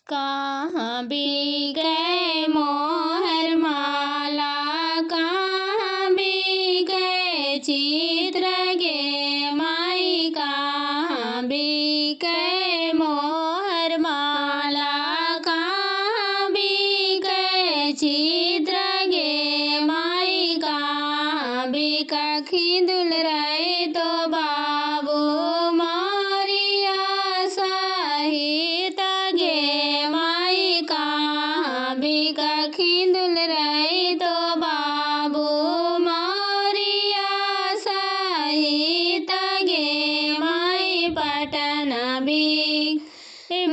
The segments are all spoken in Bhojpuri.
कहाँ बिकै मोहर माला, कहाँ बिकै चित्र गे माई, कहाँ बिकै मोहर माला, कहाँ बिकै चित्र गे माई, कहाँ बिका खिंदुल रहे तो बाबू मारिया सहित गे माई, कहाँ बिका खिंदुल रहे तो बाबू मारिया सहित गे माई, पटना बिक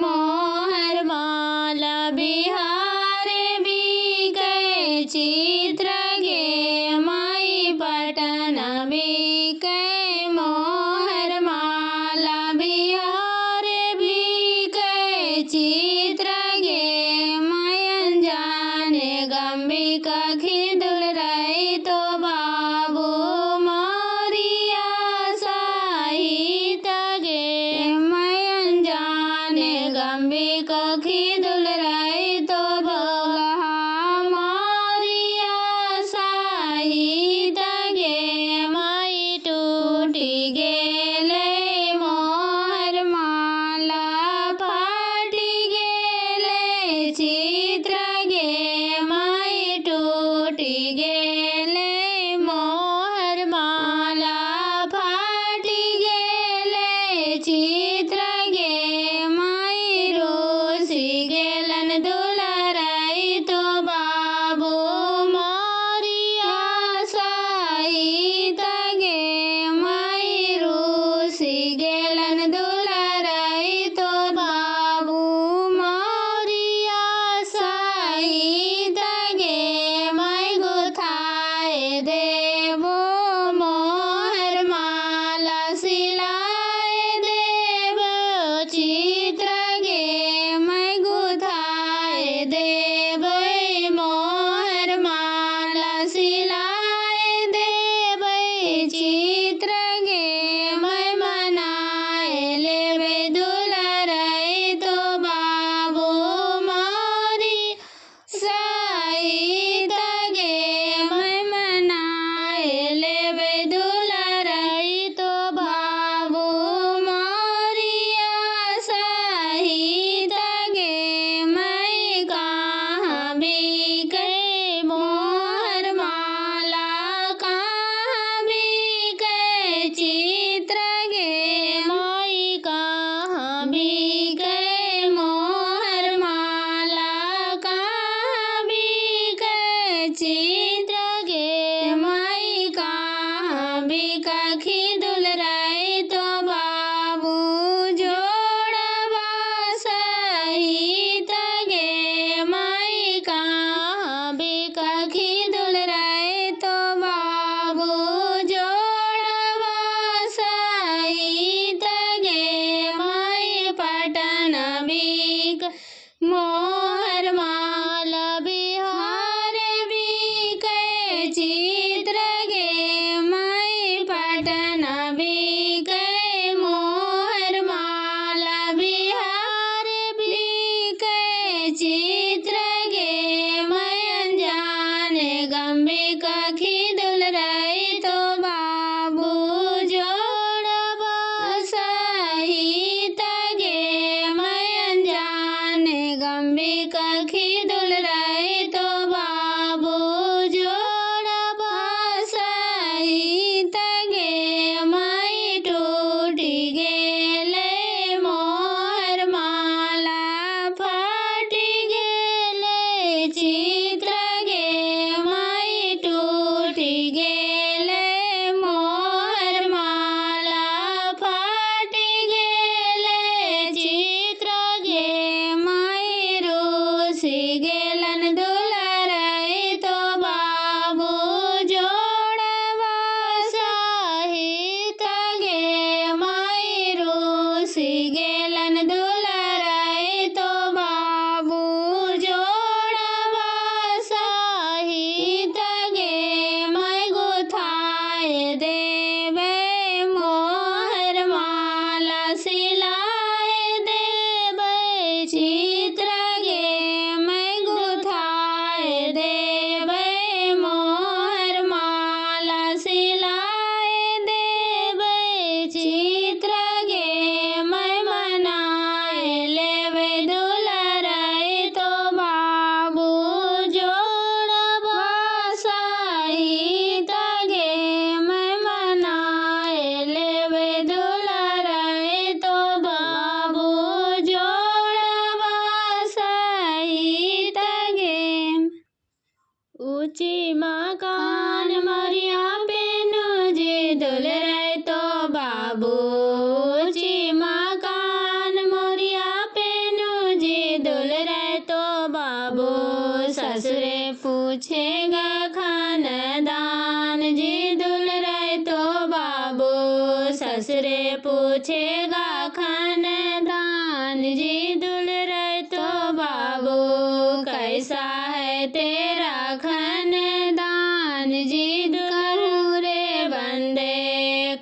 मोहर माला, बिहार बिकै चित्र गे माई, पटना बिकै मोहर माला, बिहार बिकै चित्र गे माई, अनजाने गंबिका खिंदुल रहे तो बाबू मारिया सहित गे माई, अनजाने गंबिका खिंदुल रहे तो बगहा मारिया सहित गे माई, टूटी गेले मोहर माला, फाटी गेले चित्र गे माई, टूटी गेले मोहर माला, फाटी गेले चित्र गे माई, रोसी गेले ऊंची मकान मोरिया पेनु जी दुल रहे तो बाबू ऊंची मकान मोरिया पेनु जी दुल रहे तो बाबू ससुरे पूछेगा खानदान जी दुल रहे तो बाबू ससुरे पूछेगा खानदान जी दुल रहे तो बाबू कैसा है तेरा खानदान जी दुल रे बंदे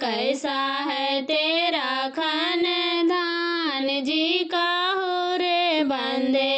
कैसा है तेरा खानदान जी काहू रे बंदे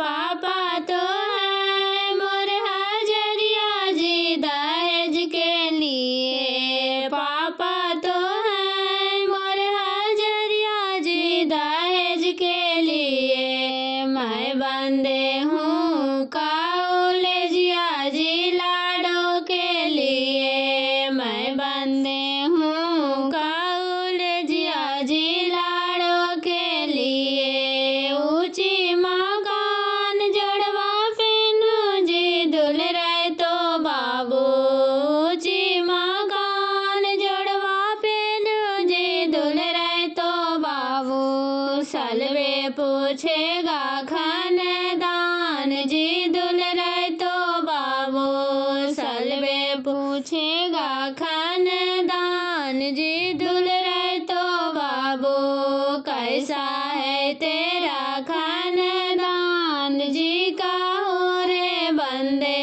पापा तो है मोर हजरिया जी दहेज के लिए पापा तो है मोर हजरिया जी दहेज के लिए मैं बंदे हूँ कॉलेजिया जी लाडो के लिए मैं बंदे हूँ कॉलेजिया जी लाडो के लिए ऊंची मकान जोड़वा पेनू जी दुल रहे तो बाबू ऊंची मकान जोड़वा पेनू जी दुल रहे तो बाबू सलवे पूछेगा खानदान जी दुल रहे तो बाबू सलवे पूछेगा खानदान जी दुल रहे तो बाबू कैसा है तेरा खानदान जी काहू रे बंदे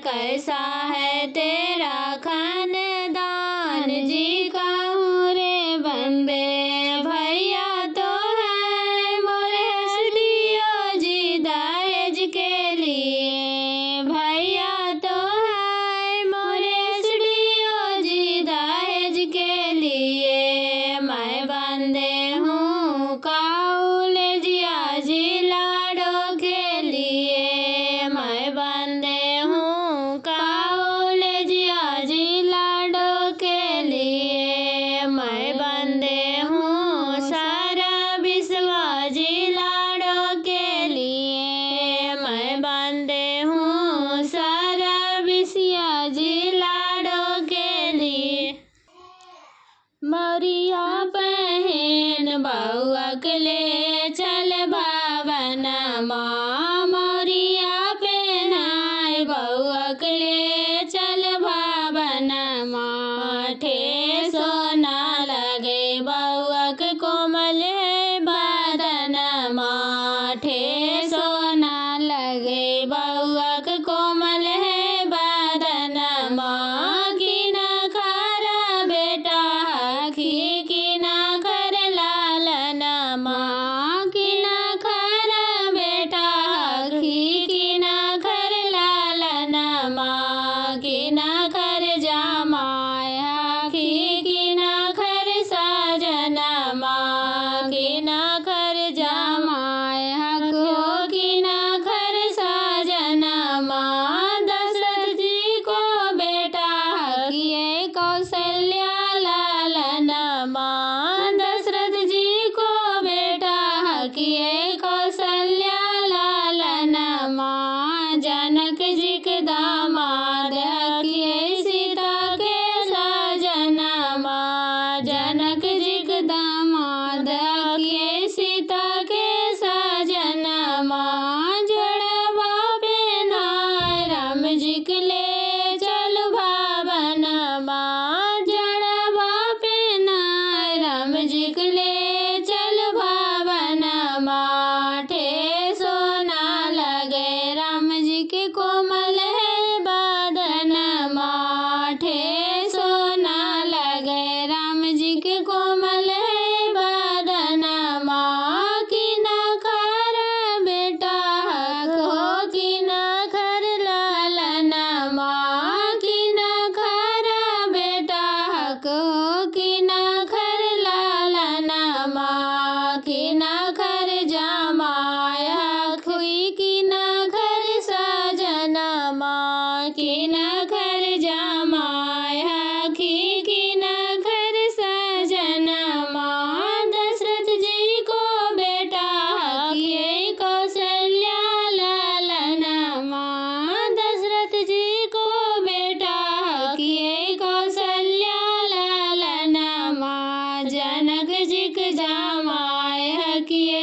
कैसा है तेरा खानदान जी काहू रे बंदे भैया तो है मोरे हसदियो जी दहेज के लिए भैया तो है मोरे हसदियो जी दहेज के लिए मैं बंदे हूँ कॉलेजिया जी लाडो के लिए मैं बंदे हूँ कॉलेजिया जी लाडो के लिए मैं बंदे हूँ सारा विश्वा जी लाडो के लिए मैं बंदे हूँ सारा विश्या जी लाडो के लिए मोरिया बहन बउआ के ले चल बाबन माँ मोरिया पहनाए बउआ के ले चल बाबन माँ ठे सोना लगे बउआ के कोमल है बदन माँ ठे सोना लगे बउआ के कोमल है बदन माँ की न खरा बेटा की न खर लालन माँ की न खर बेटा की न खर लालन माँ की न खर जामाय की न खर साजन माँ की न खर जामाय हको की न खर साजन माँ दशरथ जी को बेटा किए कौशल्या लालन माँ दशरथ जी को बेटा किए कौशल्या लालन माँ जनक जी के दामाद किए सीता के साजन माँ जनक जी के दामाद किए सीता के साजन माँ जोड़वा पेनाय राम जी के ले चल भावन माँ जोड़वा पेनाय राम जी के ले चल भावन माँ ठे जमाय हकिया